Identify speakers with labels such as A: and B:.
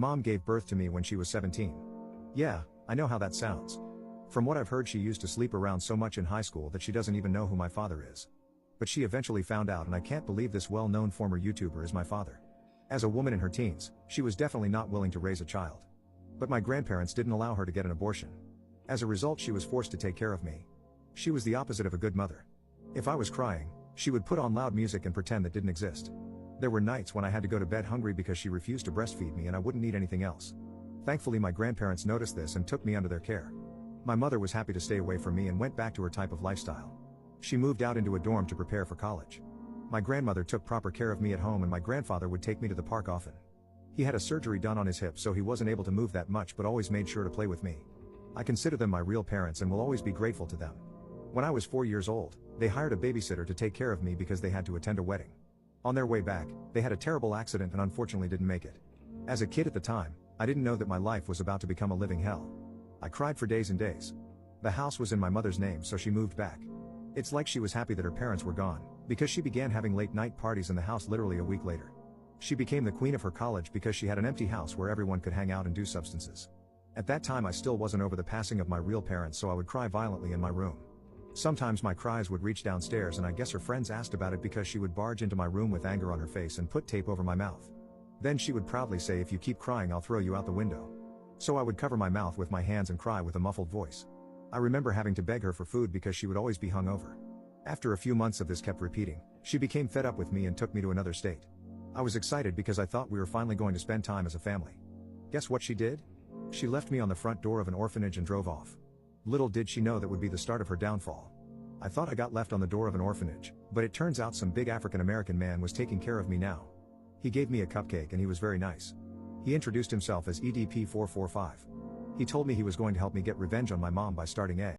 A: mom gave birth to me when she was 17. Yeah, I know how that sounds. From what I've heard, she used to sleep around so much in high school that she doesn't even know who my father is. But she eventually found out, and I can't believe this well-known former YouTuber is my father. As a woman in her teens, she was definitely not willing to raise a child. But my grandparents didn't allow her to get an abortion. As a result, she was forced to take care of me. She was the opposite of a good mother. If I was crying, she would put on loud music and pretend that didn't exist. There were nights when I had to go to bed hungry because she refused to breastfeed me and I wouldn't eat anything else. Thankfully, my grandparents noticed this and took me under their care. My mother was happy to stay away from me and went back to her type of lifestyle. She moved out into a dorm to prepare for college. My grandmother took proper care of me at home, and my grandfather would take me to the park often. He had a surgery done on his hip, so he wasn't able to move that much, but always made sure to play with me. I consider them my real parents and will always be grateful to them. When I was 4 years old, they hired a babysitter to take care of me because they had to attend a wedding. On their way back, they had a terrible accident and unfortunately didn't make it. As a kid at the time, I didn't know that my life was about to become a living hell. I cried for days and days. The house was in my mother's name, so she moved back. It's like she was happy that her parents were gone, because she began having late night parties in the house literally a week later. She became the queen of her college because she had an empty house where everyone could hang out and do substances. At that time, I still wasn't over the passing of my real parents, so I would cry violently in my room. Sometimes my cries would reach downstairs, and I guess her friends asked about it because she would barge into my room with anger on her face and put tape over my mouth. Then she would proudly say, "If you keep crying, I'll throw you out the window." So I would cover my mouth with my hands and cry with a muffled voice. I remember having to beg her for food because she would always be hungover. After a few months of this kept repeating, she became fed up with me and took me to another state. I was excited because I thought we were finally going to spend time as a family. Guess what she did? She left me on the front door of an orphanage and drove off. Little did she know that would be the start of her downfall. I thought I got left on the door of an orphanage, but it turns out some big African American man was taking care of me now. He gave me a cupcake and he was very nice. He introduced himself as EDP 445. He told me he was going to help me get revenge on my mom by starting a